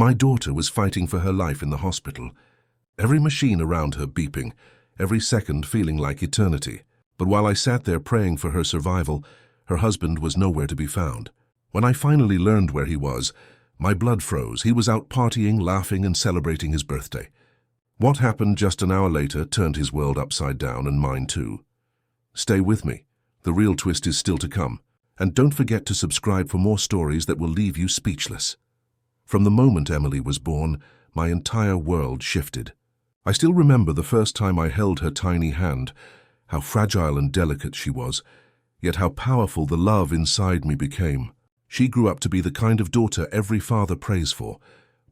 My daughter was fighting for her life in the hospital, every machine around her beeping, every second feeling like eternity. But while I sat there praying for her survival, her husband was nowhere to be found. When I finally learned where he was, my blood froze. He was out partying, laughing, and celebrating his birthday. What happened just an hour later turned his world upside down, and mine too. Stay with me. The real twist is still to come. And don't forget to subscribe for more stories that will leave you speechless. From the moment Emily was born, my entire world shifted. I still remember the first time I held her tiny hand, how fragile and delicate she was, yet how powerful the love inside me became. She grew up to be the kind of daughter every father prays for,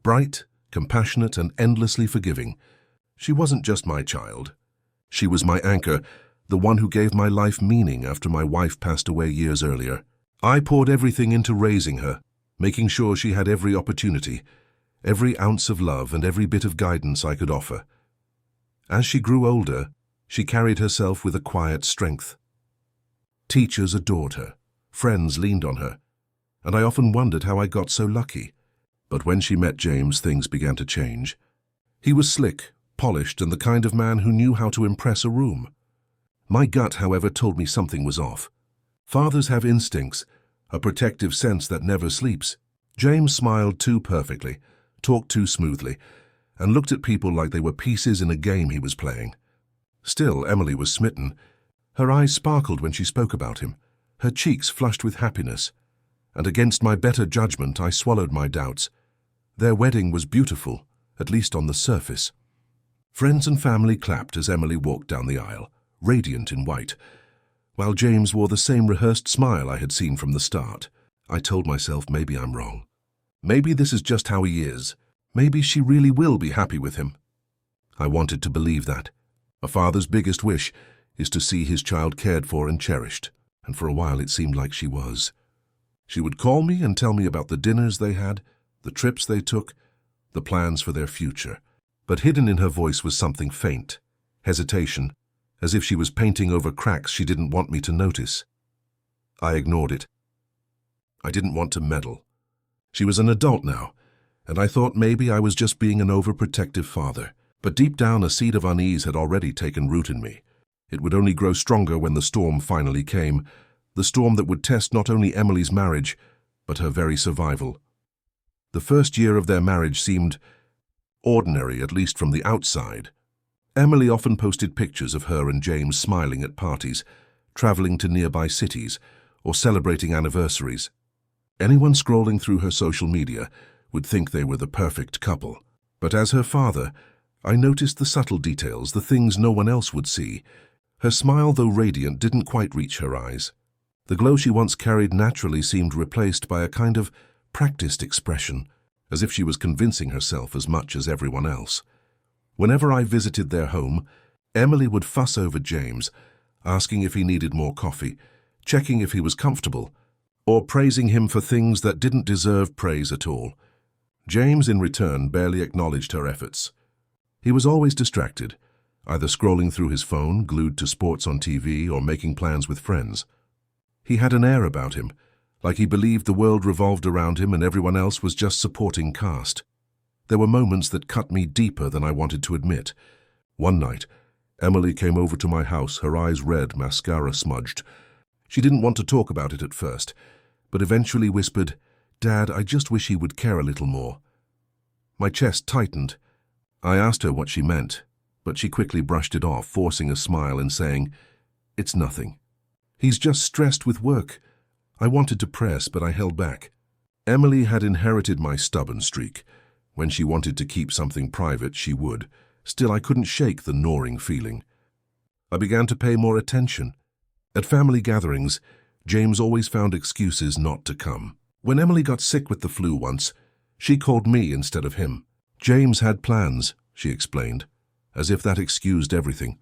bright, compassionate, and endlessly forgiving. She wasn't just my child. She was my anchor, the one who gave my life meaning after my wife passed away years earlier. I poured everything into raising her, making sure she had every opportunity, every ounce of love, and every bit of guidance I could offer. As she grew older, she carried herself with a quiet strength. Teachers adored her, friends leaned on her, and I often wondered how I got so lucky. But when she met James, things began to change. He was slick, polished, and the kind of man who knew how to impress a room. My gut, however, told me something was off. Fathers have instincts, a protective sense that never sleeps. James smiled too perfectly, talked too smoothly, and looked at people like they were pieces in a game he was playing. Still, Emily was smitten. Her eyes sparkled when she spoke about him, her cheeks flushed with happiness. And against my better judgment, I swallowed my doubts. Their wedding was beautiful, at least on the surface. Friends and family clapped as Emily walked down the aisle, radiant in white, while James wore the same rehearsed smile I had seen from the start. I told myself maybe I'm wrong. Maybe this is just how he is. Maybe she really will be happy with him. I wanted to believe that. A father's biggest wish is to see his child cared for and cherished, and for a while it seemed like she was. She would call me and tell me about the dinners they had, the trips they took, the plans for their future. But hidden in her voice was something faint, hesitation, as if she was painting over cracks she didn't want me to notice. I ignored it. I didn't want to meddle. She was an adult now, and I thought maybe I was just being an overprotective father. But deep down, a seed of unease had already taken root in me. It would only grow stronger when the storm finally came, the storm that would test not only Emily's marriage, but her very survival. The first year of their marriage seemed ordinary, at least from the outside. Emily often posted pictures of her and James smiling at parties, traveling to nearby cities, or celebrating anniversaries. Anyone scrolling through her social media would think they were the perfect couple. But as her father, I noticed the subtle details, the things no one else would see. Her smile, though radiant, didn't quite reach her eyes. The glow she once carried naturally seemed replaced by a kind of practiced expression, as if she was convincing herself as much as everyone else. Whenever I visited their home, Emily would fuss over James, asking if he needed more coffee, checking if he was comfortable, or praising him for things that didn't deserve praise at all. James, in return, barely acknowledged her efforts. He was always distracted, either scrolling through his phone, glued to sports on TV, or making plans with friends. He had an air about him, like he believed the world revolved around him and everyone else was just supporting cast. There were moments that cut me deeper than I wanted to admit. One night, Emily came over to my house, her eyes red, mascara smudged. She didn't want to talk about it at first, but eventually whispered, "Dad, I just wish he would care a little more." My chest tightened. I asked her what she meant, but she quickly brushed it off, forcing a smile and saying, "It's nothing. He's just stressed with work." I wanted to press, but I held back. Emily had inherited my stubborn streak. When she wanted to keep something private, she would. Still, I couldn't shake the gnawing feeling. I began to pay more attention. At family gatherings, James always found excuses not to come. When Emily got sick with the flu once, she called me instead of him. James had plans, she explained, as if that excused everything.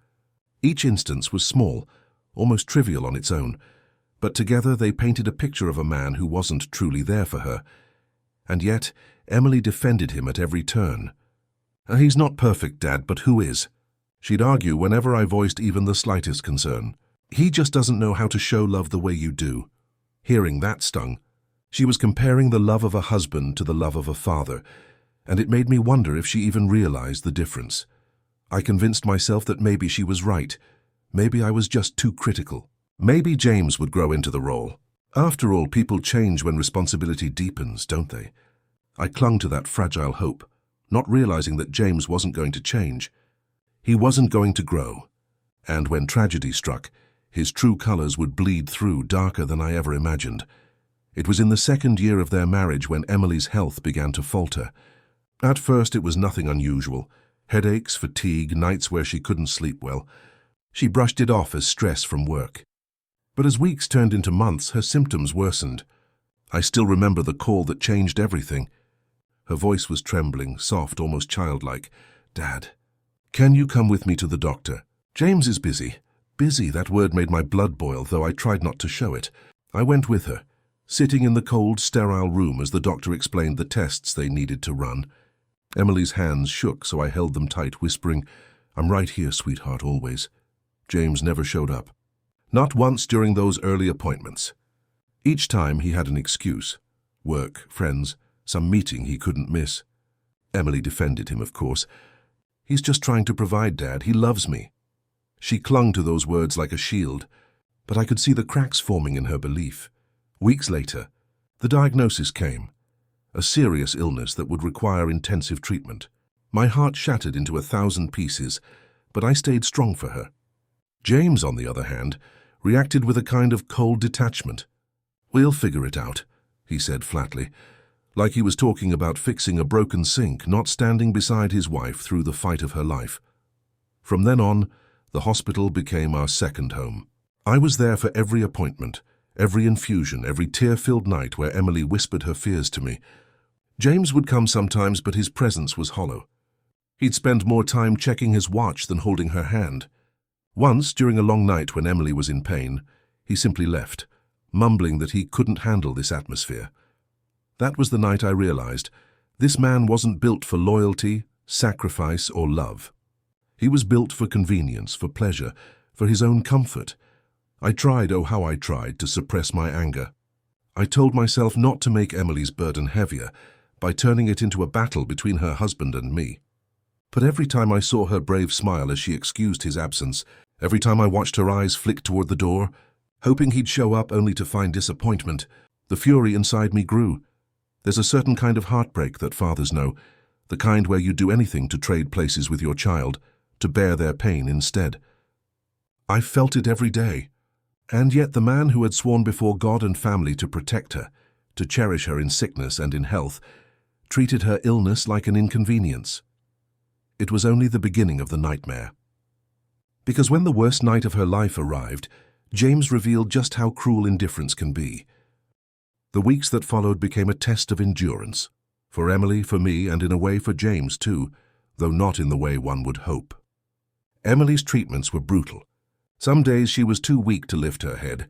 Each instance was small, almost trivial on its own, but together they painted a picture of a man who wasn't truly there for her. And yet, Emily defended him at every turn. "He's not perfect, Dad, but who is?" She'd argue whenever I voiced even the slightest concern. "He just doesn't know how to show love the way you do." Hearing that stung. She was comparing the love of a husband to the love of a father, and it made me wonder if she even realized the difference. I convinced myself that maybe she was right. Maybe I was just too critical. Maybe James would grow into the role. After all, people change when responsibility deepens, don't they? I clung to that fragile hope, not realizing that James wasn't going to change. He wasn't going to grow. And when tragedy struck, his true colors would bleed through darker than I ever imagined. It was in the second year of their marriage when Emily's health began to falter. At first it was nothing unusual. Headaches, fatigue, nights where she couldn't sleep well. She brushed it off as stress from work. But as weeks turned into months, her symptoms worsened. I still remember the call that changed everything. Her voice was trembling, soft, almost childlike. "Dad, can you come with me to the doctor? James is busy." Busy, that word made my blood boil, though I tried not to show it. I went with her, sitting in the cold, sterile room as the doctor explained the tests they needed to run. Emily's hands shook, so I held them tight, whispering, "I'm right here, sweetheart, always." James never showed up. Not once during those early appointments. Each time he had an excuse. Work, friends, some meeting he couldn't miss. Emily defended him, of course. "He's just trying to provide, Dad. He loves me." She clung to those words like a shield, but I could see the cracks forming in her belief. Weeks later, the diagnosis came. A serious illness that would require intensive treatment. My heart shattered into 1,000 pieces, but I stayed strong for her. James, on the other hand, reacted with a kind of cold detachment. "We'll figure it out," he said flatly, like he was talking about fixing a broken sink, not standing beside his wife through the fight of her life. From then on, the hospital became our second home. I was there for every appointment, every infusion, every tear-filled night where Emily whispered her fears to me. James would come sometimes, but his presence was hollow. He'd spend more time checking his watch than holding her hand. Once, during a long night when Emily was in pain, he simply left, mumbling that he couldn't handle this atmosphere. That was the night I realized this man wasn't built for loyalty, sacrifice, or love. He was built for convenience, for pleasure, for his own comfort. I tried, oh how I tried, to suppress my anger. I told myself not to make Emily's burden heavier by turning it into a battle between her husband and me. But every time I saw her brave smile as she excused his absence, every time I watched her eyes flick toward the door, hoping he'd show up only to find disappointment, the fury inside me grew. There's a certain kind of heartbreak that fathers know, the kind where you do anything to trade places with your child, to bear their pain instead. I felt it every day. And yet the man who had sworn before God and family to protect her, to cherish her in sickness and in health, treated her illness like an inconvenience. It was only the beginning of the nightmare. Because when the worst night of her life arrived, James revealed just how cruel indifference can be. The weeks that followed became a test of endurance, for Emily, for me, and in a way for James too, though not in the way one would hope. Emily's treatments were brutal. Some days she was too weak to lift her head,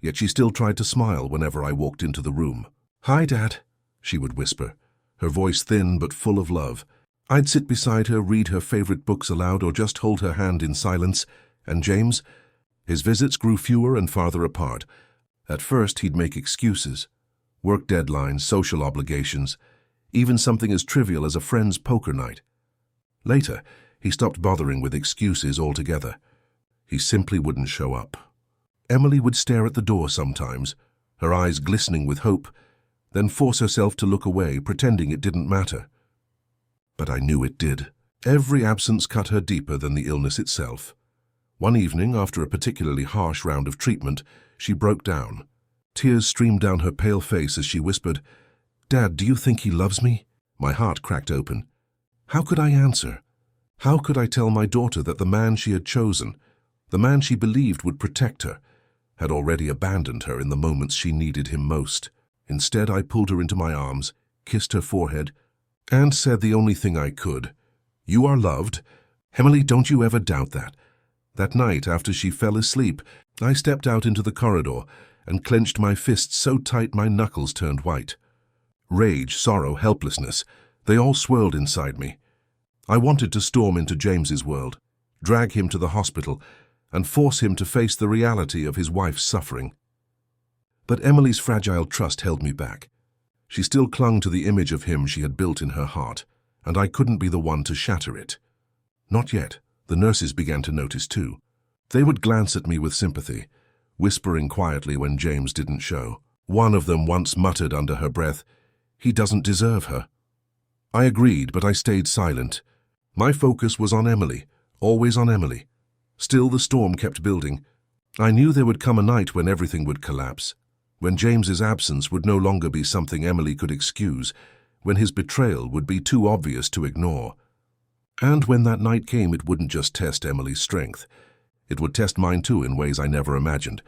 yet she still tried to smile whenever I walked into the room. "Hi, Dad," she would whisper, her voice thin but full of love. I'd sit beside her, read her favorite books aloud, or just hold her hand in silence, and James, his visits grew fewer and farther apart. At first he'd make excuses, work deadlines, social obligations, even something as trivial as a friend's poker night. Later, he stopped bothering with excuses altogether. He simply wouldn't show up. Emily would stare at the door sometimes, her eyes glistening with hope, then force herself to look away, pretending it didn't matter. But I knew it did. Every absence cut her deeper than the illness itself. One evening, after a particularly harsh round of treatment, she broke down. Tears streamed down her pale face as she whispered, "Dad, do you think he loves me?" My heart cracked open. How could I answer? How could I tell my daughter that the man she had chosen, the man she believed would protect her, had already abandoned her in the moments she needed him most? Instead, I pulled her into my arms, kissed her forehead, and said the only thing I could. "You are loved. Emily, don't you ever doubt that." That night, after she fell asleep, I stepped out into the corridor and clenched my fists so tight my knuckles turned white. Rage, sorrow, helplessness, they all swirled inside me. I wanted to storm into James's world, drag him to the hospital, and force him to face the reality of his wife's suffering. But Emily's fragile trust held me back. She still clung to the image of him she had built in her heart. and I couldn't be the one to shatter it. Not yet. The nurses began to notice too. They would glance at me with sympathy, whispering quietly when James didn't show. One of them once muttered under her breath, "He doesn't deserve her." I agreed, but I stayed silent. My focus was on Emily, always on Emily. Still, the storm kept building. I knew there would come a night when everything would collapse, when James's absence would no longer be something Emily could excuse, when his betrayal would be too obvious to ignore. And when that night came, it wouldn't just test Emily's strength. It would test mine too in ways I never imagined.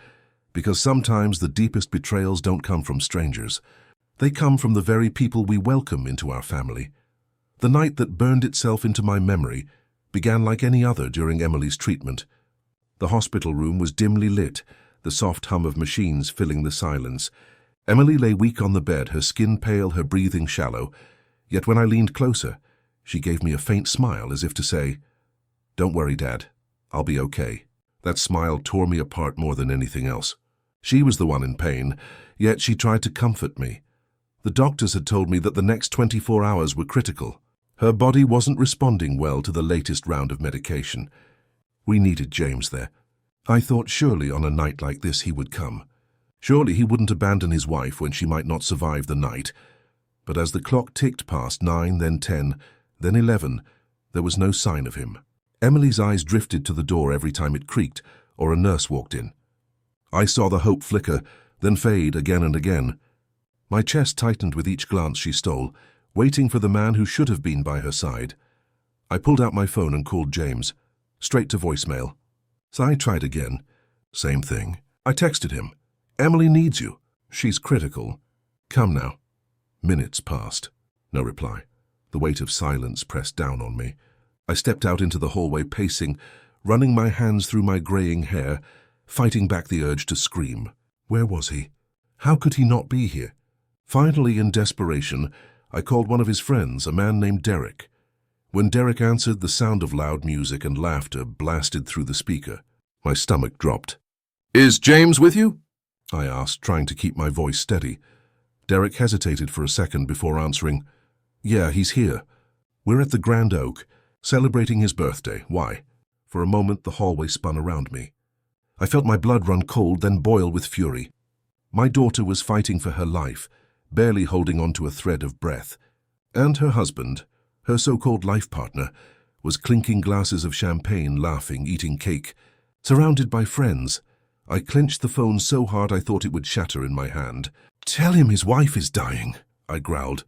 Because sometimes the deepest betrayals don't come from strangers. They come from the very people we welcome into our family. The night that burned itself into my memory began like any other during Emily's treatment. The hospital room was dimly lit, the soft hum of machines filling the silence. Emily lay weak on the bed, her skin pale, her breathing shallow. Yet when I leaned closer, she gave me a faint smile as if to say, "Don't worry, Dad. I'll be okay." That smile tore me apart more than anything else. She was the one in pain, yet she tried to comfort me. The doctors had told me that the next 24 hours were critical. Her body wasn't responding well to the latest round of medication. We needed James there. I thought surely on a night like this he would come. Surely he wouldn't abandon his wife when she might not survive the night. But as the clock ticked past 9, then 10, then 11, there was no sign of him. Emily's eyes drifted to the door every time it creaked or a nurse walked in. I saw the hope flicker, then fade again and again. My chest tightened with each glance she stole, waiting for the man who should have been by her side. I pulled out my phone and called James, straight to voicemail. So I tried again. Same thing. I texted him. "Emily needs you. She's critical. Come now." Minutes passed. No reply. The weight of silence pressed down on me. I stepped out into the hallway, pacing, running my hands through my graying hair, fighting back the urge to scream. Where was he? How could he not be here? Finally, in desperation, I called one of his friends, a man named Derek. When Derek answered, the sound of loud music and laughter blasted through the speaker. My stomach dropped. "Is James with you?" I asked, trying to keep my voice steady. Derek hesitated for a second before answering, "Yeah, he's here. We're at the Grand Oak, celebrating his birthday. Why?" For a moment, the hallway spun around me. I felt my blood run cold, then boil with fury. My daughter was fighting for her life, barely holding on to a thread of breath. And her husband, her so-called life partner, was clinking glasses of champagne, laughing, eating cake, surrounded by friends. I clenched the phone so hard I thought it would shatter in my hand. "Tell him his wife is dying," I growled,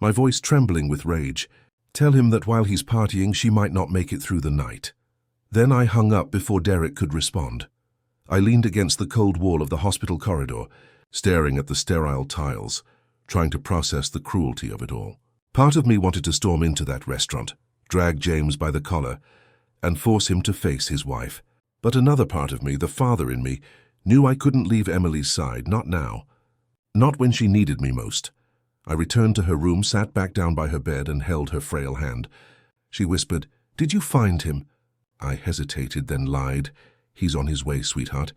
my voice trembling with rage. "Tell him that while he's partying, she might not make it through the night." Then I hung up before Derek could respond. I leaned against the cold wall of the hospital corridor, staring at the sterile tiles, trying to process the cruelty of it all. Part of me wanted to storm into that restaurant, drag James by the collar, and force him to face his wife. But another part of me, the father in me, knew I couldn't leave Emily's side, not now. Not when she needed me most. I returned to her room, sat back down by her bed, and held her frail hand. She whispered, "Did you find him?" I hesitated, then lied. "He's on his way, sweetheart."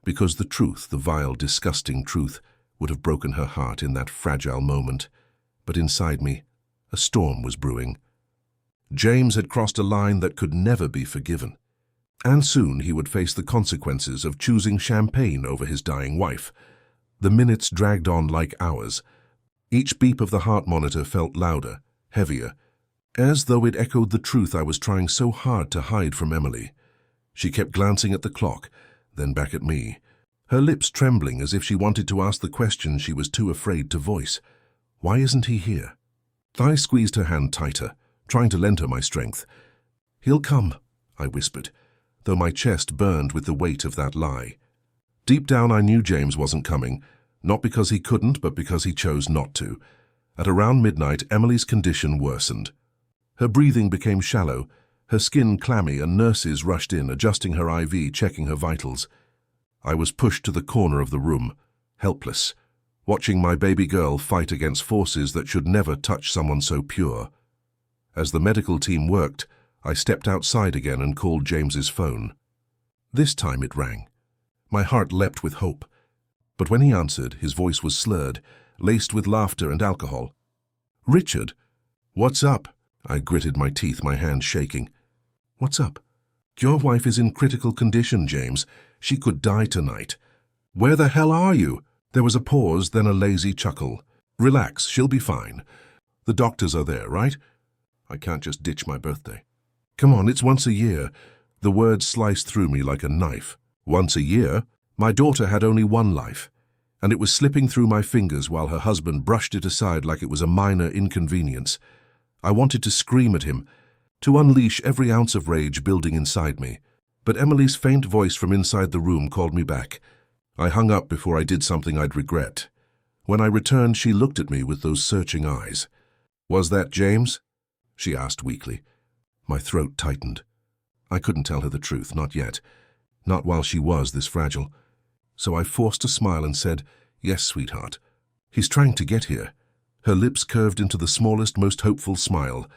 Because the truth, the vile, disgusting truth, would have broken her heart in that fragile moment. But inside me, a storm was brewing. James had crossed a line that could never be forgiven. And soon he would face the consequences of choosing champagne over his dying wife. The minutes dragged on like hours. Each beep of the heart monitor felt louder, heavier, as though it echoed the truth I was trying so hard to hide from Emily. She kept glancing at the clock, then back at me, her lips trembling as if she wanted to ask the question she was too afraid to voice. Why isn't he here? I squeezed her hand tighter, trying to lend her my strength. "He'll come," I whispered, though my chest burned with the weight of that lie. Deep down I knew James wasn't coming, not because he couldn't, but because he chose not to. At around midnight, Emily's condition worsened. Her breathing became shallow, her skin clammy, and nurses rushed in, adjusting her IV, checking her vitals. I was pushed to the corner of the room, helpless, watching my baby girl fight against forces that should never touch someone so pure. As the medical team worked, I stepped outside again and called James's phone. This time it rang. My heart leapt with hope. But when he answered, his voice was slurred, laced with laughter and alcohol. "Richard, what's up?" I gritted my teeth, my hand shaking. "What's up?" "Your wife is in critical condition, James. She could die tonight." "Where the hell are you?" There was a pause, then a lazy chuckle. "Relax, she'll be fine. The doctors are there, right? I can't just ditch my birthday." "Come on, it's once a year." The words sliced through me like a knife. Once a year? My daughter had only one life, and it was slipping through my fingers while her husband brushed it aside like it was a minor inconvenience. I wanted to scream at him, to unleash every ounce of rage building inside me. But Emily's faint voice from inside the room called me back. I hung up before I did something I'd regret. When I returned, she looked at me with those searching eyes. "Was that James?" she asked weakly. My throat tightened. I couldn't tell her the truth, not yet. Not while she was this fragile. So I forced a smile and said, "Yes, sweetheart. He's trying to get here." Her lips curved into the smallest, most hopeful smile,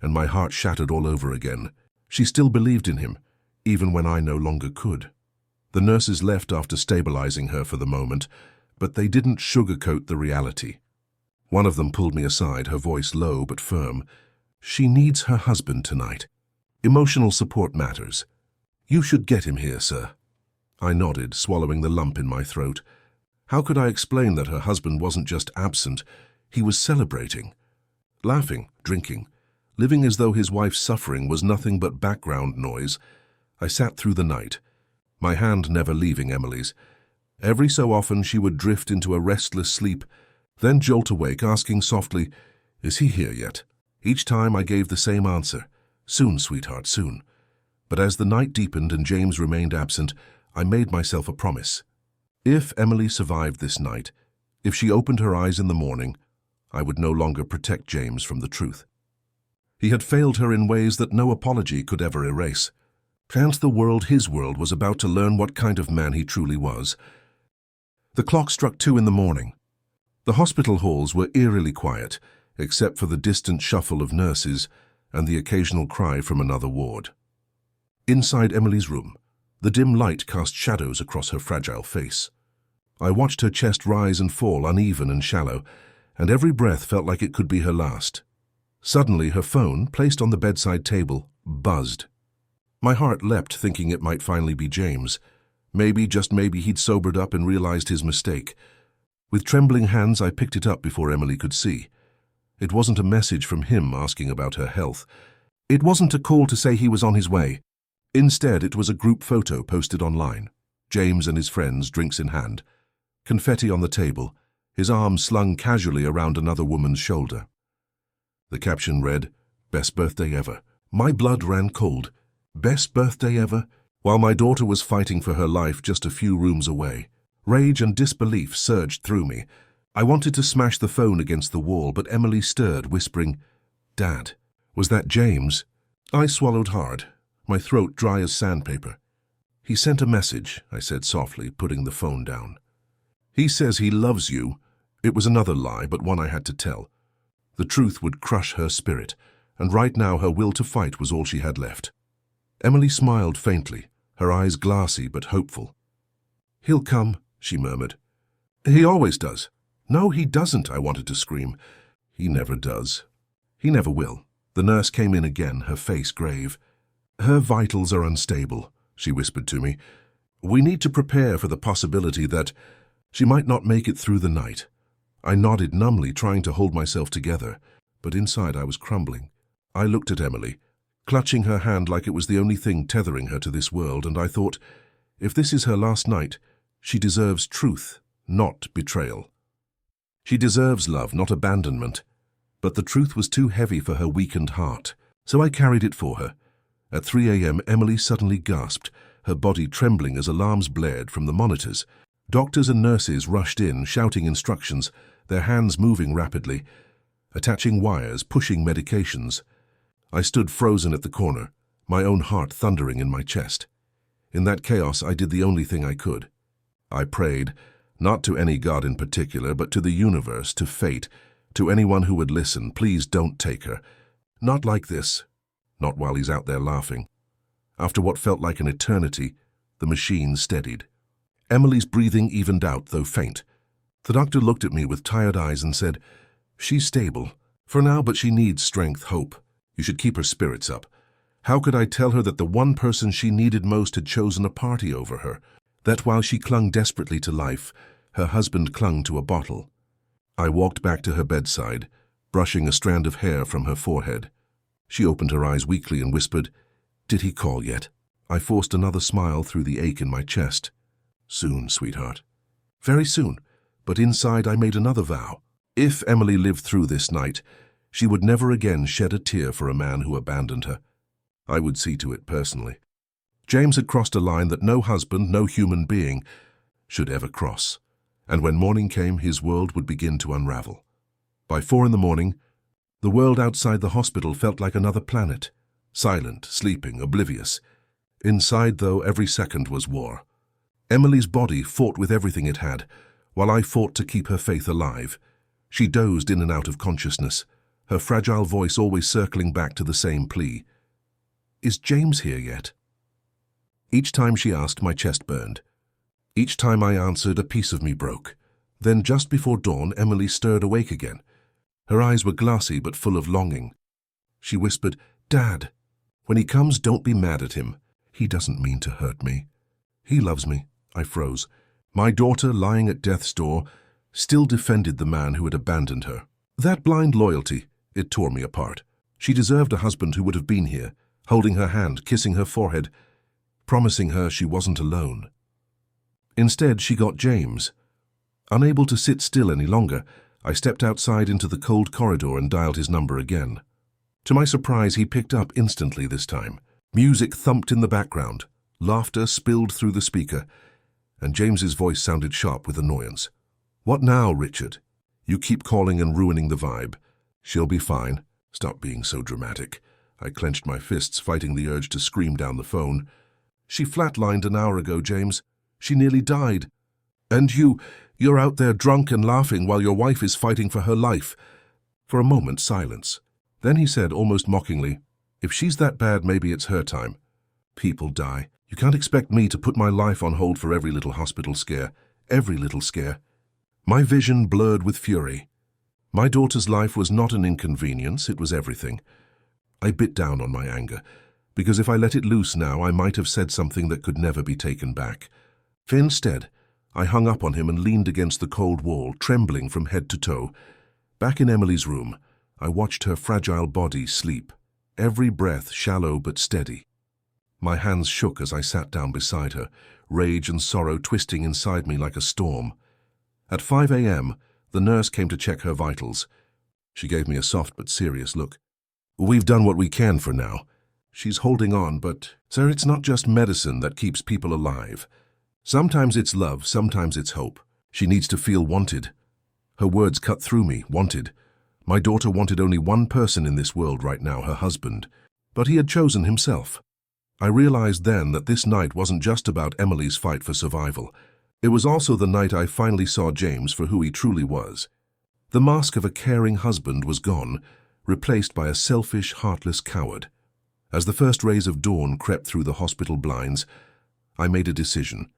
and my heart shattered all over again. She still believed in him, even when I no longer could. The nurses left after stabilizing her for the moment, but they didn't sugarcoat the reality. One of them pulled me aside, her voice low but firm. "She needs her husband tonight. Emotional support matters. You should get him here, sir." I nodded, swallowing the lump in my throat. How could I explain that her husband wasn't just absent, he was celebrating? Laughing, drinking, living as though his wife's suffering was nothing but background noise. I sat through the night, my hand never leaving Emily's. Every so often she would drift into a restless sleep, then jolt awake, asking softly, "Is he here yet?" Each time I gave the same answer, "Soon, sweetheart, soon." But as the night deepened and James remained absent, I made myself a promise. If Emily survived this night, if she opened her eyes in the morning, I would no longer protect James from the truth. He had failed her in ways that no apology could ever erase. Hence the world, his world, was about to learn what kind of man he truly was. The clock struck 2 in the morning. The hospital halls were eerily quiet, except for the distant shuffle of nurses and the occasional cry from another ward. Inside Emily's room, the dim light cast shadows across her fragile face. I watched her chest rise and fall, uneven and shallow, and every breath felt like it could be her last. Suddenly, her phone, placed on the bedside table, buzzed. My heart leapt, thinking it might finally be James. Maybe, just maybe, he'd sobered up and realized his mistake. With trembling hands, I picked it up before Emily could see. It wasn't a message from him asking about her health. It wasn't a call to say he was on his way. Instead, it was a group photo posted online. James and his friends, drinks in hand. Confetti on the table, his arm slung casually around another woman's shoulder. The caption read, "Best birthday ever." My blood ran cold. Best birthday ever? While my daughter was fighting for her life just a few rooms away. Rage and disbelief surged through me. I wanted to smash the phone against the wall, but Emily stirred, whispering, "Dad, was that James?" I swallowed hard, my throat dry as sandpaper. "He sent a message," I said softly, putting the phone down. "He says he loves you." It was another lie, but one I had to tell. The truth would crush her spirit, and right now her will to fight was all she had left. Emily smiled faintly, her eyes glassy but hopeful. "He'll come," she murmured. "He always does." "No, he doesn't," I wanted to scream. "He never does. He never will." The nurse came in again, her face grave. "Her vitals are unstable," she whispered to me. "We need to prepare for the possibility that she might not make it through the night." I nodded numbly, trying to hold myself together, but inside I was crumbling. I looked at Emily, clutching her hand like it was the only thing tethering her to this world, and I thought, if this is her last night, she deserves truth, not betrayal. She deserves love, not abandonment. But the truth was too heavy for her weakened heart, so I carried it for her. At 3 a.m., Emily suddenly gasped, her body trembling as alarms blared from the monitors. Doctors and nurses rushed in, shouting instructions, their hands moving rapidly, attaching wires, pushing medications. I stood frozen at the corner, my own heart thundering in my chest. In that chaos, I did the only thing I could. I prayed, not to any god in particular, but to the universe, to fate, to anyone who would listen. Please don't take her. Not like this. Not while he's out there laughing. After what felt like an eternity, the machine steadied. Emily's breathing evened out, though faint. The doctor looked at me with tired eyes and said, "She's stable, for now, but she needs strength, hope. You should keep her spirits up. How could I tell her that the one person she needed most had chosen a party over her? That while she clung desperately to life, her husband clung to a bottle. I walked back to her bedside, brushing a strand of hair from her forehead. She opened her eyes weakly and whispered, "Did he call yet?" I forced another smile through the ache in my chest. "Soon, sweetheart." Very soon, but inside I made another vow. If Emily lived through this night, she would never again shed a tear for a man who abandoned her. I would see to it personally. James had crossed a line that no husband, no human being, should ever cross. And when morning came, his world would begin to unravel. By 4 in the morning, the world outside the hospital felt like another planet. Silent, sleeping, oblivious. Inside, though, every second was war. Emily's body fought with everything it had, while I fought to keep her faith alive. She dozed in and out of consciousness, her fragile voice always circling back to the same plea. "Is James here yet?" Each time she asked, my chest burned. Each time I answered, a piece of me broke. Then, just before dawn, Emily stirred awake again. Her eyes were glassy but full of longing. She whispered, "Dad, when he comes, don't be mad at him. He doesn't mean to hurt me. He loves me." I froze. My daughter, lying at death's door, still defended the man who had abandoned her. That blind loyalty, it tore me apart. She deserved a husband who would have been here, holding her hand, kissing her forehead, promising her she wasn't alone. Instead, she got James. Unable to sit still any longer, I stepped outside into the cold corridor and dialed his number again. To my surprise, he picked up instantly this time. Music thumped in the background, laughter spilled through the speaker, and James's voice sounded sharp with annoyance. "What now, Richard? You keep calling and ruining the vibe. She'll be fine. Stop being so dramatic." I clenched my fists, fighting the urge to scream down the phone. "She flatlined an hour ago, James. She nearly died. And you're out there drunk and laughing while your wife is fighting for her life." For a moment, silence. Then he said, almost mockingly, "If she's that bad, maybe it's her time. People die. You can't expect me to put my life on hold for every little hospital scare. Every little scare." My vision blurred with fury. My daughter's life was not an inconvenience, it was everything. I bit down on my anger, because if I let it loose now, I might have said something that could never be taken back. Instead, I hung up on him and leaned against the cold wall, trembling from head to toe. Back in Emily's room, I watched her fragile body sleep, every breath shallow but steady. My hands shook as I sat down beside her, rage and sorrow twisting inside me like a storm. At 5 a.m., the nurse came to check her vitals. She gave me a soft but serious look. "We've done what we can for now. She's holding on, but, sir, it's not just medicine that keeps people alive. Sometimes it's love, sometimes it's hope. She needs to feel wanted." Her words cut through me, wanted. My daughter wanted only one person in this world right now, her husband. But he had chosen himself. I realized then that this night wasn't just about Emily's fight for survival. It was also the night I finally saw James for who he truly was. The mask of a caring husband was gone, replaced by a selfish, heartless coward. As the first rays of dawn crept through the hospital blinds, I made a decision.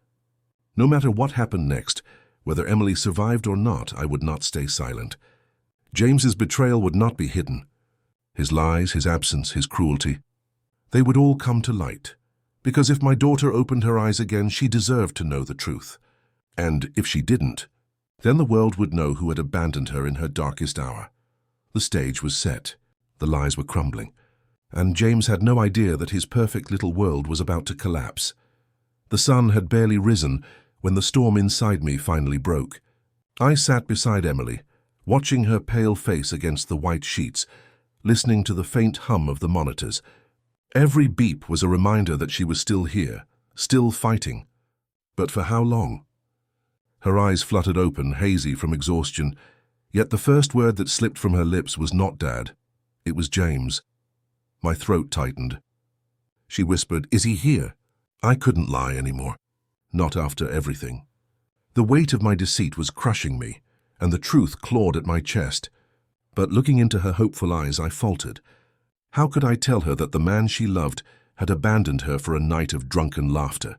No matter what happened next, whether Emily survived or not, I would not stay silent. James's betrayal would not be hidden. His lies, his absence, his cruelty, they would all come to light. Because if my daughter opened her eyes again, she deserved to know the truth. And if she didn't, then the world would know who had abandoned her in her darkest hour. The stage was set. The lies were crumbling. And James had no idea that his perfect little world was about to collapse. The sun had barely risen when the storm inside me finally broke. I sat beside Emily, watching her pale face against the white sheets, listening to the faint hum of the monitors. Every beep was a reminder that she was still here, still fighting. But for how long? Her eyes fluttered open, hazy from exhaustion, yet the first word that slipped from her lips was not Dad. It was James. My throat tightened. She whispered, "Is he here?" I couldn't lie anymore. Not after everything. The weight of my deceit was crushing me, and the truth clawed at my chest. But looking into her hopeful eyes, I faltered. How could I tell her that the man she loved had abandoned her for a night of drunken laughter?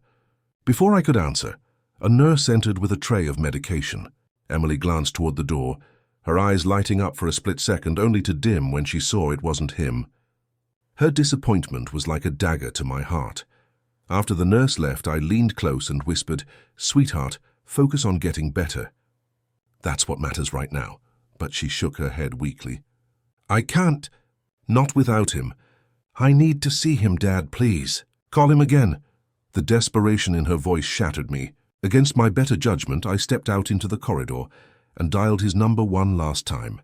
Before I could answer, a nurse entered with a tray of medication. Emily glanced toward the door, her eyes lighting up for a split second, only to dim when she saw it wasn't him. Her disappointment was like a dagger to my heart. After the nurse left, I leaned close and whispered, "Sweetheart, focus on getting better. That's what matters right now." But she shook her head weakly. "I can't. Not without him. I need to see him, Dad, please. Call him again." The desperation in her voice shattered me. Against my better judgment, I stepped out into the corridor and dialed his number one last time.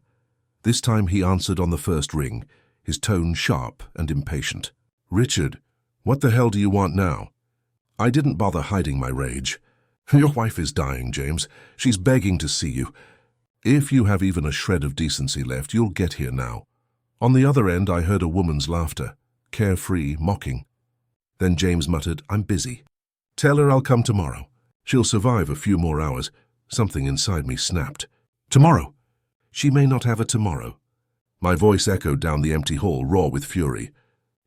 This time he answered on the first ring, his tone sharp and impatient. "Richard, what the hell do you want now?" I didn't bother hiding my rage. "Your wife is dying, James. She's begging to see you. If you have even a shred of decency left, you'll get here now." On the other end, I heard a woman's laughter, carefree, mocking. Then James muttered, "I'm busy. Tell her I'll come tomorrow. She'll survive a few more hours." Something inside me snapped. "Tomorrow? She may not have a tomorrow." My voice echoed down the empty hall, raw with fury.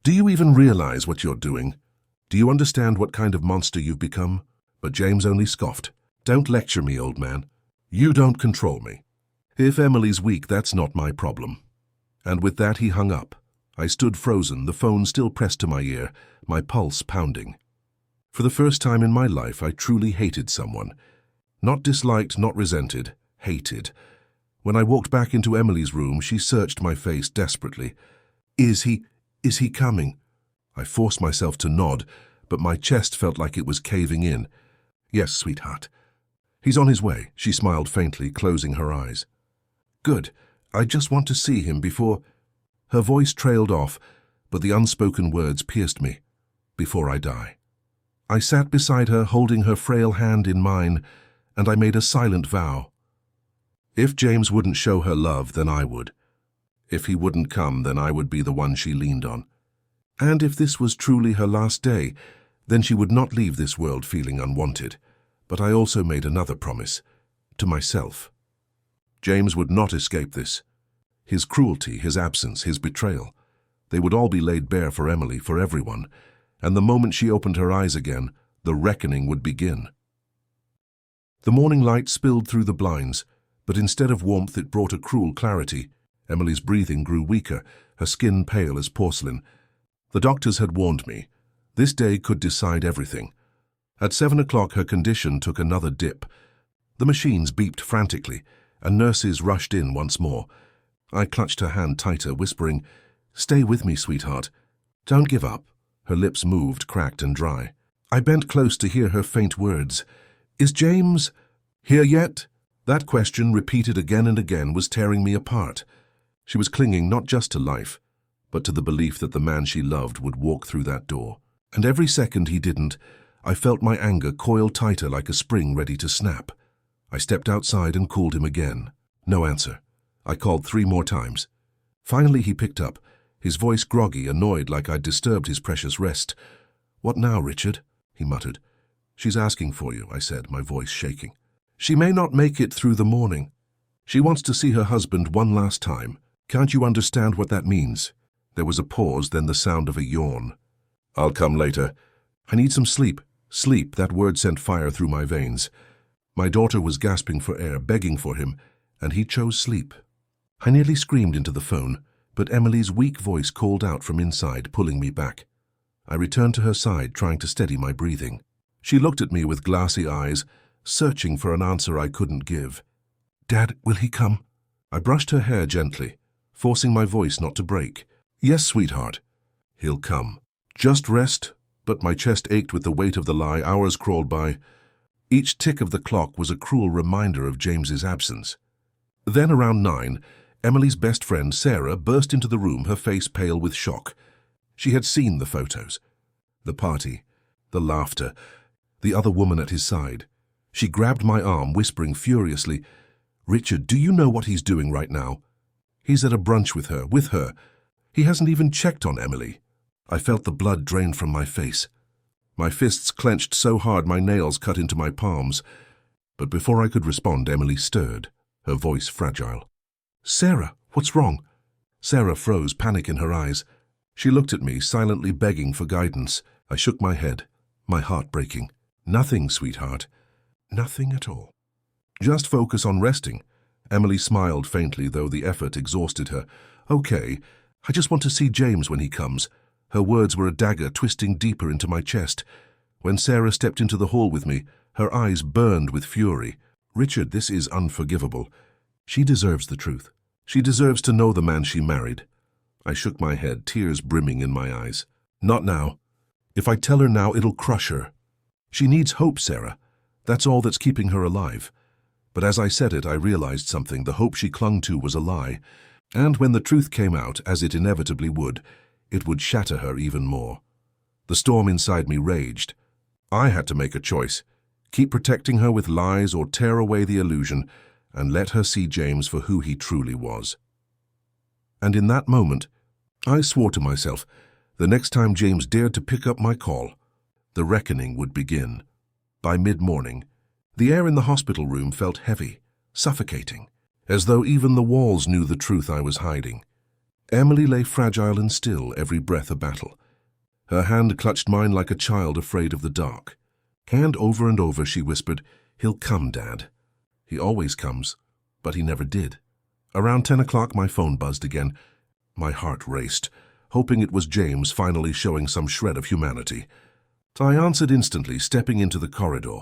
"Do you even realize what you're doing? Do you understand what kind of monster you've become?" But James only scoffed. "Don't lecture me, old man. You don't control me. If Emily's weak, that's not my problem." And with that he hung up. I stood frozen, the phone still pressed to my ear, my pulse pounding. For the first time in my life, I truly hated someone. Not disliked, not resented, hated. When I walked back into Emily's room, she searched my face desperately. Is he coming?" I forced myself to nod, but my chest felt like it was caving in. "Yes, sweetheart. He's on his way," she smiled faintly, closing her eyes. "Good. I just want to see him before—" Her voice trailed off, but the unspoken words pierced me. "Before I die." I sat beside her, holding her frail hand in mine, and I made a silent vow. If James wouldn't show her love, then I would. If he wouldn't come, then I would be the one she leaned on. And if this was truly her last day, then she would not leave this world feeling unwanted. But I also made another promise, to myself. James would not escape this. His cruelty, his absence, his betrayal, they would all be laid bare for Emily, for everyone, and the moment she opened her eyes again, the reckoning would begin. The morning light spilled through the blinds, but instead of warmth it brought a cruel clarity. Emily's breathing grew weaker, her skin pale as porcelain. The doctors had warned me. This day could decide everything. At 7 o'clock her condition took another dip. The machines beeped frantically, and nurses rushed in once more. I clutched her hand tighter, whispering, "Stay with me, sweetheart. Don't give up." Her lips moved, cracked and dry. I bent close to hear her faint words. "Is James here yet?" That question, repeated again and again, was tearing me apart. She was clinging not just to life, but to the belief that the man she loved would walk through that door. And every second he didn't, I felt my anger coil tighter like a spring ready to snap. I stepped outside and called him again. No answer. I called 3 more times. Finally he picked up, his voice groggy, annoyed like I'd disturbed his precious rest. "What now, Richard?" he muttered. "She's asking for you," I said, my voice shaking. "She may not make it through the morning. She wants to see her husband one last time. Can't you understand what that means?" There was a pause, then the sound of a yawn. "I'll come later. I need some sleep." Sleep, that word sent fire through my veins. My daughter was gasping for air, begging for him, and he chose sleep. I nearly screamed into the phone, but Emily's weak voice called out from inside, pulling me back. I returned to her side, trying to steady my breathing. She looked at me with glassy eyes, searching for an answer I couldn't give. "Dad, will he come?" I brushed her hair gently, forcing my voice not to break. "Yes, sweetheart. He'll come. Just rest." But my chest ached with the weight of the lie. Hours crawled by. Each tick of the clock was a cruel reminder of James's absence. Then around 9, Emily's best friend, Sarah, burst into the room, her face pale with shock. She had seen the photos. The party, the laughter, the other woman at his side. She grabbed my arm, whispering furiously, "Richard, do you know what he's doing right now? He's at a brunch with her. He hasn't even checked on Emily." I felt the blood drain from my face. My fists clenched so hard my nails cut into my palms. But before I could respond, Emily stirred, her voice fragile. "Sarah, what's wrong?" Sarah froze, panic in her eyes. She looked at me, silently begging for guidance. I shook my head, my heart breaking. "Nothing, sweetheart. Nothing at all. Just focus on resting." Emily smiled faintly, though the effort exhausted her. "Okay, I just want to see James when he comes." Her words were a dagger twisting deeper into my chest. When Sarah stepped into the hall with me, her eyes burned with fury. "Richard, this is unforgivable. She deserves the truth. She deserves to know the man she married." I shook my head, tears brimming in my eyes. "Not now. If I tell her now, it'll crush her. She needs hope, Sarah. That's all that's keeping her alive." But as I said it, I realized something. The hope she clung to was a lie. And when the truth came out, as it inevitably would, it would shatter her even more. The storm inside me raged. I had to make a choice. Keep protecting her with lies or tear away the illusion and let her see James for who he truly was. And in that moment, I swore to myself, the next time James dared to pick up my call, the reckoning would begin. By mid-morning, the air in the hospital room felt heavy, suffocating, as though even the walls knew the truth I was hiding. Emily lay fragile and still, every breath a battle. Her hand clutched mine like a child afraid of the dark. And over she whispered, "He'll come, Dad." He always comes, but he never did. Around 10 o'clock, my phone buzzed again. My heart raced, hoping it was James finally showing some shred of humanity. I answered instantly, stepping into the corridor.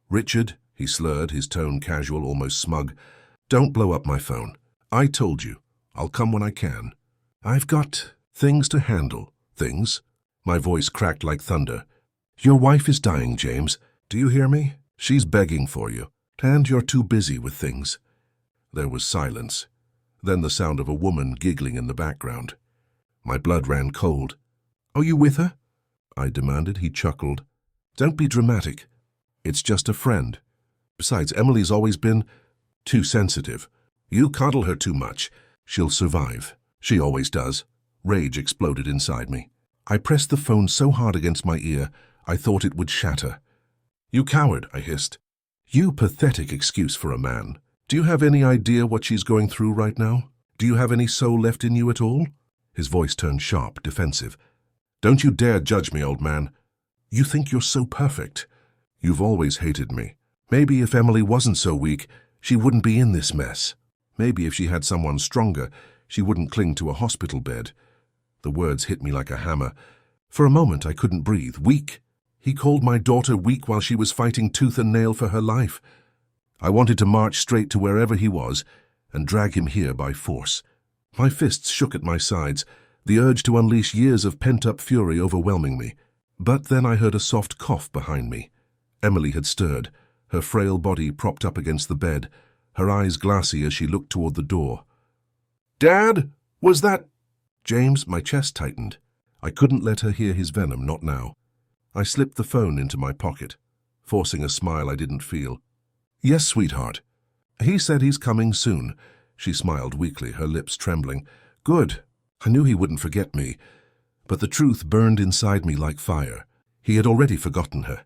"Richard," he slurred, his tone casual, almost smug, "don't blow up my phone. I told you. I'll come when I can. I've got things to handle." "Things?" My voice cracked like thunder. "Your wife is dying, James. Do you hear me? She's begging for you. And you're too busy with things." There was silence. Then the sound of a woman giggling in the background. My blood ran cold. "Are you with her?" I demanded. He chuckled. "Don't be dramatic. It's just a friend. Besides, Emily's always been too sensitive. You cuddle her too much. She'll survive. She always does." Rage exploded inside me. I pressed the phone so hard against my ear, I thought it would shatter. "You coward," I hissed. "You pathetic excuse for a man. Do you have any idea what she's going through right now? Do you have any soul left in you at all?" His voice turned sharp, defensive. "Don't you dare judge me, old man. You think you're so perfect. You've always hated me. Maybe if Emily wasn't so weak, she wouldn't be in this mess. Maybe if she had someone stronger, she wouldn't cling to a hospital bed." The words hit me like a hammer. For a moment, I couldn't breathe. Weak? He called my daughter weak while she was fighting tooth and nail for her life. I wanted to march straight to wherever he was and drag him here by force. My fists shook at my sides, the urge to unleash years of pent-up fury overwhelming me. But then I heard a soft cough behind me. Emily had stirred, her frail body propped up against the bed, her eyes glassy as she looked toward the door. "Dad, was that—" "James," my chest tightened. I couldn't let her hear his venom, not now. I slipped the phone into my pocket, forcing a smile I didn't feel. "Yes, sweetheart. He said he's coming soon." She smiled weakly, her lips trembling. "Good. I knew he wouldn't forget me." But the truth burned inside me like fire. He had already forgotten her.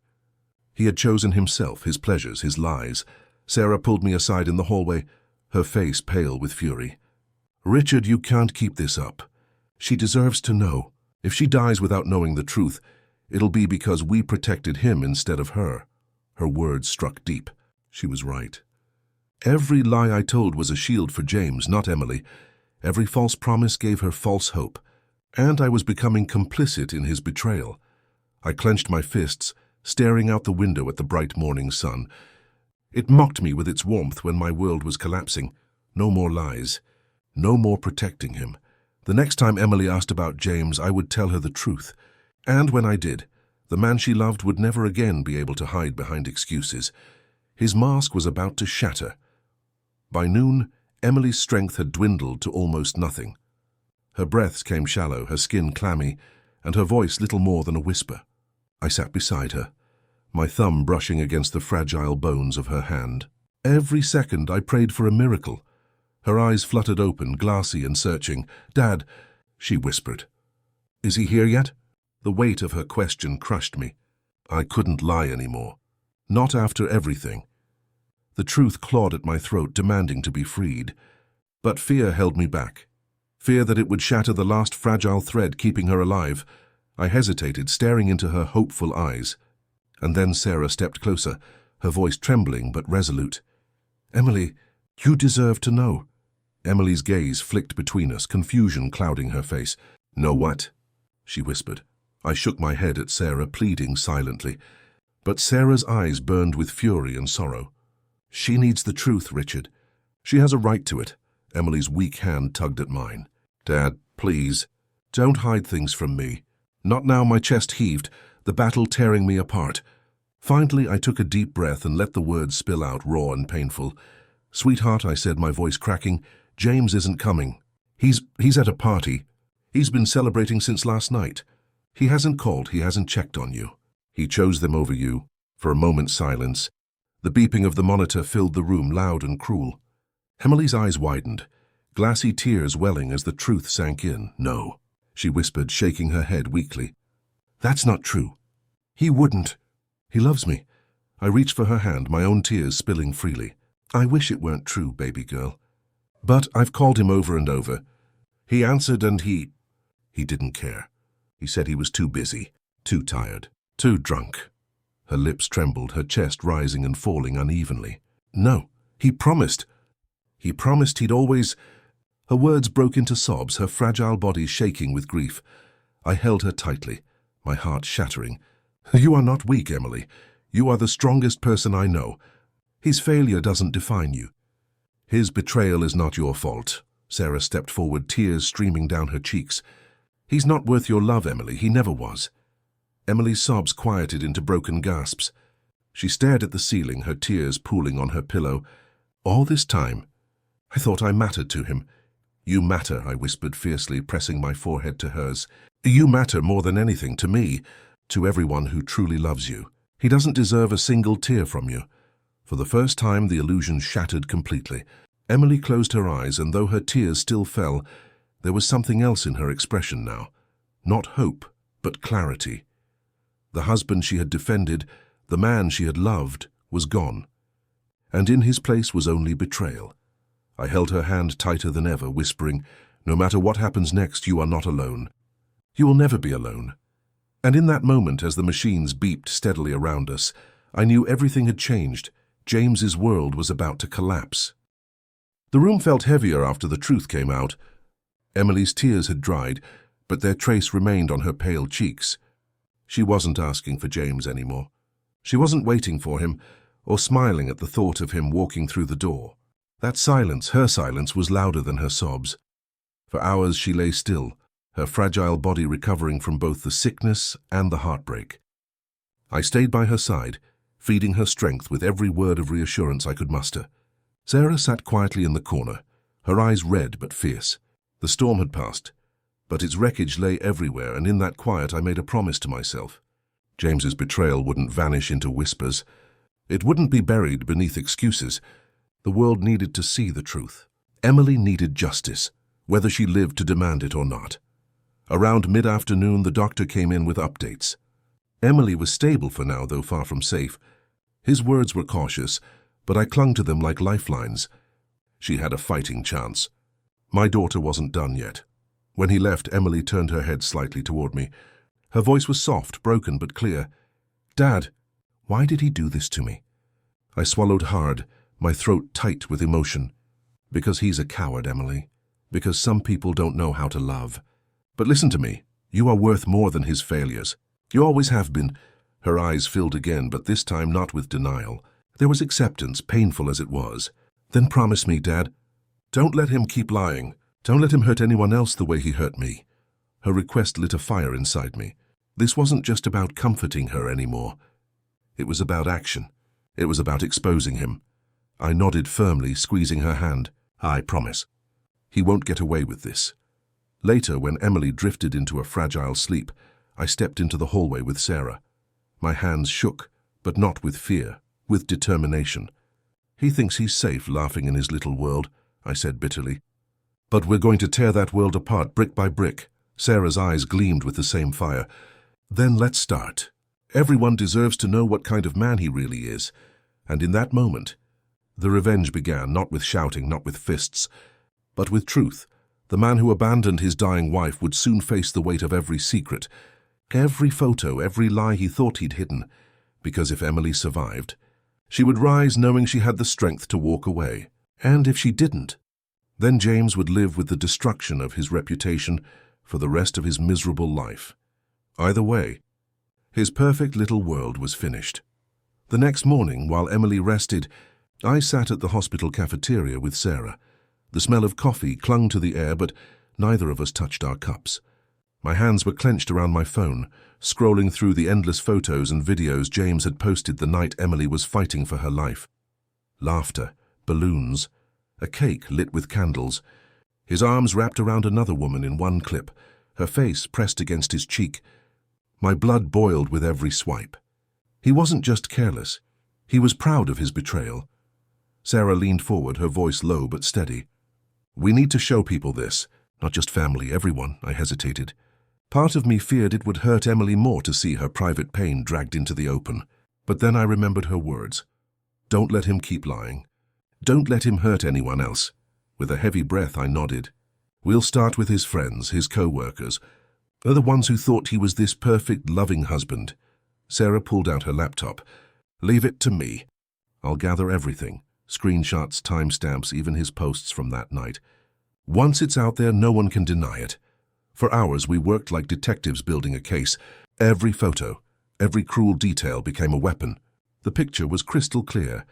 He had chosen himself, his pleasures, his lies. Sarah pulled me aside in the hallway, her face pale with fury. "Richard, you can't keep this up. She deserves to know. If she dies without knowing the truth, it'll be because we protected him instead of her." Her words struck deep. She was right. Every lie I told was a shield for James, not Emily. Every false promise gave her false hope. And I was becoming complicit in his betrayal. I clenched my fists, staring out the window at the bright morning sun. It mocked me with its warmth when my world was collapsing. No more lies. No more protecting him. The next time Emily asked about James, I would tell her the truth. And when I did, the man she loved would never again be able to hide behind excuses. His mask was about to shatter. By noon, Emily's strength had dwindled to almost nothing. Her breaths came shallow, her skin clammy, and her voice little more than a whisper. I sat beside her, my thumb brushing against the fragile bones of her hand. Every second I prayed for a miracle. Her eyes fluttered open, glassy and searching. "Dad," she whispered. "Is he here yet?" The weight of her question crushed me. I couldn't lie anymore. Not after everything. The truth clawed at my throat, demanding to be freed. But fear held me back. Fear that it would shatter the last fragile thread keeping her alive. I hesitated, staring into her hopeful eyes. And then Sarah stepped closer, her voice trembling but resolute. "Emily, you deserve to know. Emily's gaze flicked between us, confusion clouding her face. "Know what?" she whispered. I shook my head at Sarah, pleading silently. But Sarah's eyes burned with fury and sorrow. "She needs the truth, Richard. She has a right to it." Emily's weak hand tugged at mine. "Dad, please, don't hide things from me." "Not now." My chest heaved, the battle tearing me apart. Finally, I took a deep breath and let the words spill out, raw and painful. "Sweetheart," I said, my voice cracking, "James isn't coming. He's at a party. He's been celebrating since last night. He hasn't called, he hasn't checked on you. He chose them over you." For a moment's silence. The beeping of the monitor filled the room, loud and cruel. Emily's eyes widened, glassy tears welling as the truth sank in. "No," she whispered, shaking her head weakly. "That's not true. He wouldn't. He loves me." I reached for her hand, my own tears spilling freely. "I wish it weren't true, baby girl. But I've called him over and over. He answered and he didn't care. He said he was too busy, too tired, too drunk." Her lips trembled, her chest rising and falling unevenly. "No, he promised. He promised he'd always—" Her words broke into sobs, her fragile body shaking with grief. I held her tightly, my heart shattering. "You are not weak, Emily. You are the strongest person I know. His failure doesn't define you. His betrayal is not your fault." Sarah stepped forward, tears streaming down her cheeks. "He's not worth your love, Emily. He never was." Emily's sobs quieted into broken gasps. She stared at the ceiling, her tears pooling on her pillow. "All this time, I thought I mattered to him." "You matter," I whispered fiercely, pressing my forehead to hers. "You matter more than anything, to me, to everyone who truly loves you. He doesn't deserve a single tear from you." For the first time, the illusion shattered completely. Emily closed her eyes, and though her tears still fell, there was something else in her expression now. Not hope, but clarity. The husband she had defended, the man she had loved, was gone. And in his place was only betrayal. I held her hand tighter than ever, whispering, "No matter what happens next, you are not alone. You will never be alone." And in that moment, as the machines beeped steadily around us, I knew everything had changed. James's world was about to collapse. The room felt heavier after the truth came out. Emily's tears had dried, but their trace remained on her pale cheeks. She wasn't asking for James anymore. She wasn't waiting for him, or smiling at the thought of him walking through the door. That silence, her silence, was louder than her sobs. For hours she lay still, her fragile body recovering from both the sickness and the heartbreak. I stayed by her side, feeding her strength with every word of reassurance I could muster. Sarah sat quietly in the corner, her eyes red but fierce. The storm had passed, but its wreckage lay everywhere, and in that quiet I made a promise to myself. James's betrayal wouldn't vanish into whispers. It wouldn't be buried beneath excuses. The world needed to see the truth. Emily needed justice, whether she lived to demand it or not. Around mid-afternoon, the doctor came in with updates. Emily was stable for now, though far from safe. His words were cautious, but I clung to them like lifelines. She had a fighting chance. My daughter wasn't done yet. When he left, Emily turned her head slightly toward me. Her voice was soft, broken, but clear. "Dad, why did he do this to me?" I swallowed hard, my throat tight with emotion. "Because he's a coward, Emily. Because some people don't know how to love. But listen to me. You are worth more than his failures. You always have been." Her eyes filled again, but this time not with denial. There was acceptance, painful as it was. "Then promise me, Dad. Don't let him keep lying. Don't let him hurt anyone else the way he hurt me." Her request lit a fire inside me. This wasn't just about comforting her anymore. It was about action. It was about exposing him. I nodded firmly, squeezing her hand. "I promise. He won't get away with this." Later, when Emily drifted into a fragile sleep, I stepped into the hallway with Sarah. My hands shook, but not with fear, with determination. "He thinks he's safe laughing in his little world," I said bitterly. "But we're going to tear that world apart brick by brick." Sarah's eyes gleamed with the same fire. "Then let's start. Everyone deserves to know what kind of man he really is." And in that moment, the revenge began, not with shouting, not with fists, but with truth. The man who abandoned his dying wife would soon face the weight of every secret, every photo, every lie he thought he'd hidden, because if Emily survived, she would rise knowing she had the strength to walk away. And if she didn't, Then James would live with the destruction of his reputation for the rest of his miserable life. Either way, his perfect little world was finished. The next morning, while Emily rested, I sat at the hospital cafeteria with Sarah. The smell of coffee clung to the air, but neither of us touched our cups. My hands were clenched around my phone, scrolling through the endless photos and videos James had posted the night Emily was fighting for her life. Laughter, balloons, a cake lit with candles, his arms wrapped around another woman in one clip, her face pressed against his cheek. My blood boiled with every swipe. He wasn't just careless. He was proud of his betrayal. Sarah leaned forward, her voice low but steady. "We need to show people this, not just family, everyone," I hesitated. Part of me feared it would hurt Emily more to see her private pain dragged into the open. But then I remembered her words. Don't let him keep lying. Don't let him hurt anyone else. With a heavy breath, I nodded. We'll start with his friends, his co-workers. They're the ones who thought he was this perfect, loving husband. Sarah pulled out her laptop. Leave it to me. I'll gather everything. Screenshots, timestamps, even his posts from that night. Once it's out there, no one can deny it. For hours, we worked like detectives building a case. Every photo, every cruel detail became a weapon. The picture was crystal clear.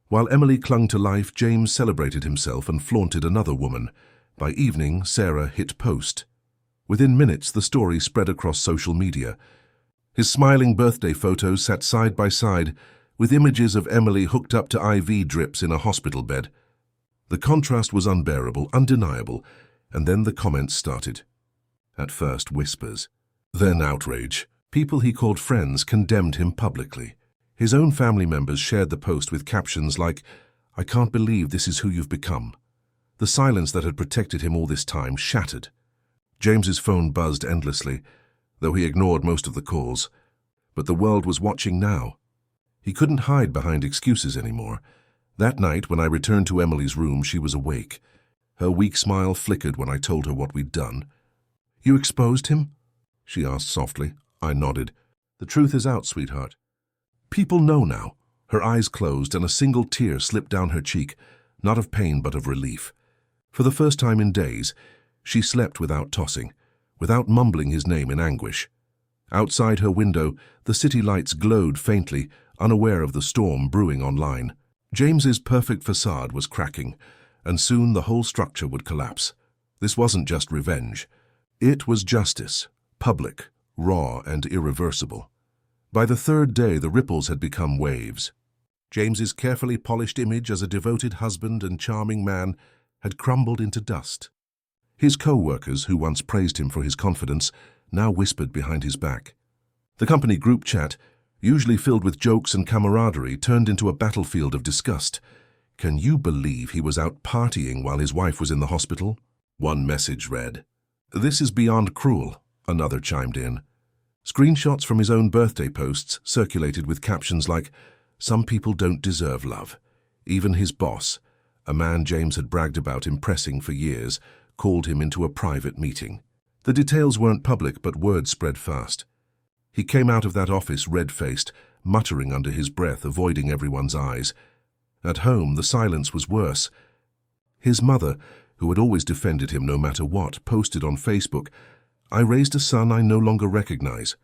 While Emily clung to life, James celebrated himself and flaunted another woman. By evening, Sarah hit post. Within minutes, the story spread across social media. His smiling birthday photos sat side by side, with images of Emily hooked up to IV drips in a hospital bed. The contrast was unbearable, undeniable, and then the comments started. At first, whispers. Then outrage. People he called friends condemned him publicly. His own family members shared the post with captions like, "I can't believe this is who you've become." The silence that had protected him all this time shattered. James's phone buzzed endlessly, though he ignored most of the calls. But the world was watching now. He couldn't hide behind excuses anymore. That night, when I returned to Emily's room, she was awake. Her weak smile flickered when I told her what we'd done. "You exposed him?" she asked softly. I nodded. "The truth is out, sweetheart." People know now. Her eyes closed and a single tear slipped down her cheek, not of pain but of relief. For the first time in days, she slept without tossing, without mumbling his name in anguish. Outside her window, the city lights glowed faintly, unaware of the storm brewing online. James's perfect facade was cracking, and soon the whole structure would collapse. This wasn't just revenge. It was justice, public, raw, and irreversible. By the third day, the ripples had become waves. James's carefully polished image as a devoted husband and charming man had crumbled into dust. His co-workers, who once praised him for his confidence, now whispered behind his back. The company group chat, usually filled with jokes and camaraderie, turned into a battlefield of disgust. "Can you believe he was out partying while his wife was in the hospital?" One message read. "This is beyond cruel," another chimed in. Screenshots from his own birthday posts circulated with captions like, "Some people don't deserve love." Even his boss, a man James had bragged about impressing for years, called him into a private meeting. The details weren't public, but word spread fast. He came out of that office red-faced, muttering under his breath, avoiding everyone's eyes. At home, the silence was worse. His mother, who had always defended him no matter what, posted on Facebook, "I raised a son I no longer recognize.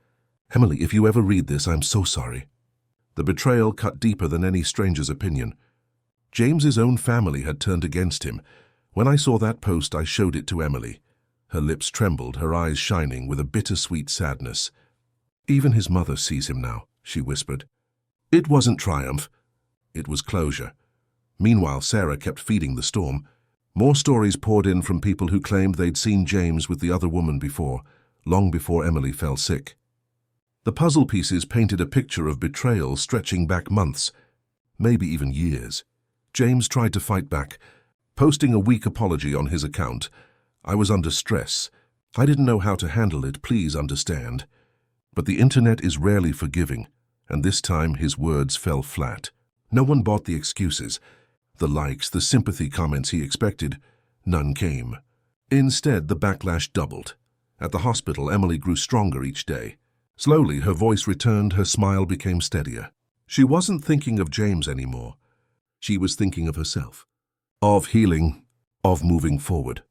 Emily, if you ever read this, I'm so sorry." The betrayal cut deeper than any stranger's opinion. James's own family had turned against him. When I saw that post, I showed it to Emily. Her lips trembled, her eyes shining with a bittersweet sadness. "Even his mother sees him now," she whispered. It wasn't triumph. It was closure. Meanwhile, Sarah kept feeding the storm. More stories poured in from people who claimed they'd seen James with the other woman before, long before Emily fell sick. The puzzle pieces painted a picture of betrayal stretching back months, maybe even years. James tried to fight back, posting a weak apology on his account. "I was under stress. I didn't know how to handle it, please understand." But the internet is rarely forgiving, and this time his words fell flat. No one bought the excuses, the likes, the sympathy comments he expected. None came. Instead, the backlash doubled. At the hospital, Emily grew stronger each day. Slowly, her voice returned, her smile became steadier. She wasn't thinking of James anymore. She was thinking of herself. Of healing. of moving forward.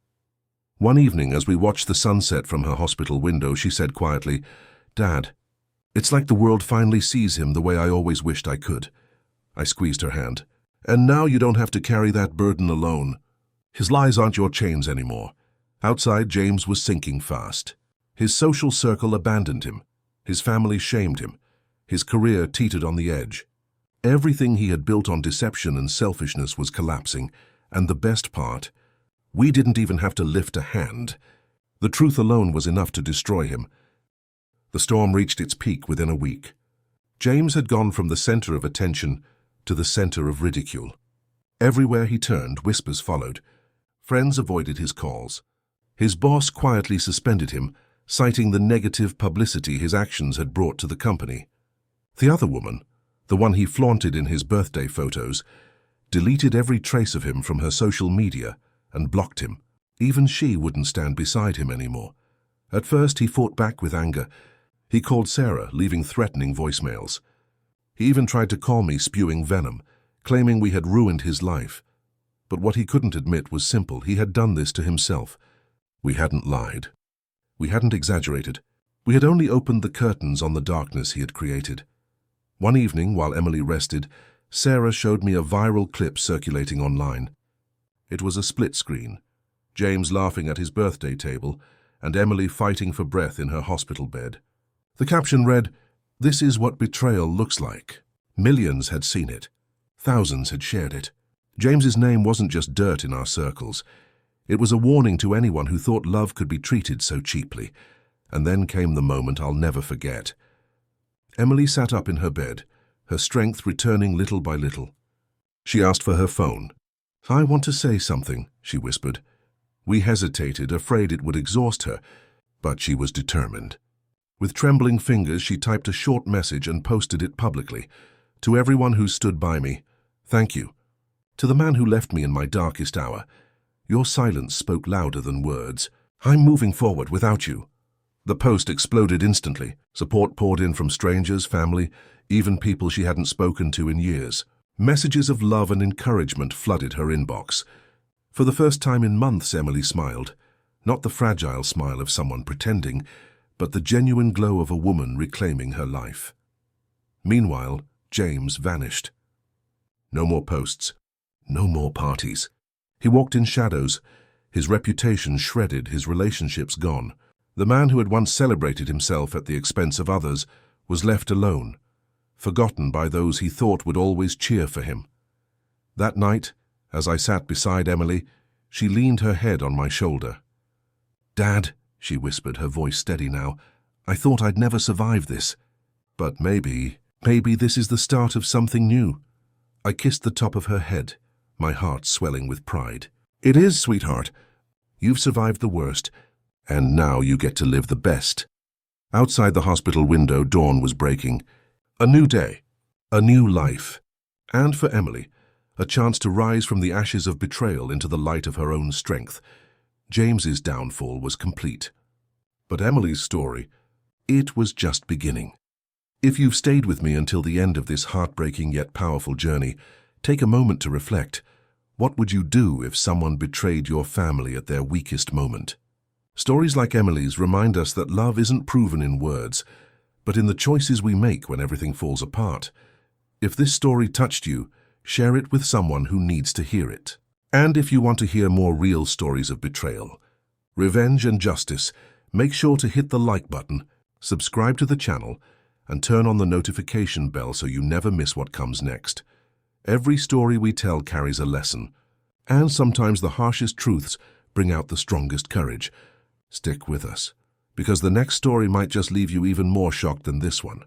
One evening, as we watched the sunset from her hospital window, she said quietly, "Dad, it's like the world finally sees him the way I always wished I could." I squeezed her hand. "And now you don't have to carry that burden alone. His lies aren't your chains anymore." Outside, James was sinking fast. His social circle abandoned him. His family shamed him. His career teetered on the edge. Everything he had built on deception and selfishness was collapsing, and the best part, we didn't even have to lift a hand. The truth alone was enough to destroy him. The storm reached its peak within a week. James had gone from the center of attention to the center of ridicule. Everywhere he turned, whispers followed. Friends avoided his calls. His boss quietly suspended him, citing the negative publicity his actions had brought to the company. The other woman, the one he flaunted in his birthday photos, deleted every trace of him from her social media and blocked him. Even she wouldn't stand beside him anymore. At first, he fought back with anger. He called Sarah, leaving threatening voicemails. He even tried to call me, spewing venom, claiming we had ruined his life. But what he couldn't admit was simple. He had done this to himself. We hadn't lied. We hadn't exaggerated. We had only opened the curtains on the darkness he had created. One evening, while Emily rested, Sarah showed me a viral clip circulating online. It was a split screen, James laughing at his birthday table and Emily fighting for breath in her hospital bed. The caption read, "This is what betrayal looks like." Millions had seen it. Thousands had shared it. James's name wasn't just dirt in our circles. It was a warning to anyone who thought love could be treated so cheaply. And then came the moment I'll never forget. Emily sat up in her bed, her strength returning little by little. She asked for her phone. "I want to say something," she whispered. We hesitated, afraid it would exhaust her, but she was determined. With trembling fingers, she typed a short message and posted it publicly. "To everyone who stood by me, thank you. To the man who left me in my darkest hour, your silence spoke louder than words. I'm moving forward without you." The post exploded instantly. Support poured in from strangers, family, even people she hadn't spoken to in years. Messages of love and encouragement flooded her inbox. For the first time in months, Emily smiled. Not the fragile smile of someone pretending, but the genuine glow of a woman reclaiming her life. Meanwhile, James vanished. No more posts. No more parties. He walked in shadows, his reputation shredded, his relationships gone. The man who had once celebrated himself at the expense of others was left alone, forgotten by those he thought would always cheer for him. That night, as I sat beside Emily, she leaned her head on my shoulder. "Dad," she whispered, her voice steady now, "I thought I'd never survive this. But maybe this is the start of something new." I kissed the top of her head, my heart swelling with pride. "It is, sweetheart. You've survived the worst, and now you get to live the best." Outside the hospital window, dawn was breaking. A new day, a new life. And for Emily, a chance to rise from the ashes of betrayal into the light of her own strength. James's downfall was complete. But Emily's story, it was just beginning. If you've stayed with me until the end of this heartbreaking yet powerful journey, take a moment to reflect. What would you do if someone betrayed your family at their weakest moment? Stories like Emily's remind us that love isn't proven in words, but in the choices we make when everything falls apart. If this story touched you, share it with someone who needs to hear it. And if you want to hear more real stories of betrayal, revenge and justice, make sure to hit the like button, subscribe to the channel, and turn on the notification bell so you never miss what comes next. Every story we tell carries a lesson, and sometimes the harshest truths bring out the strongest courage. Stick with us, because the next story might just leave you even more shocked than this one.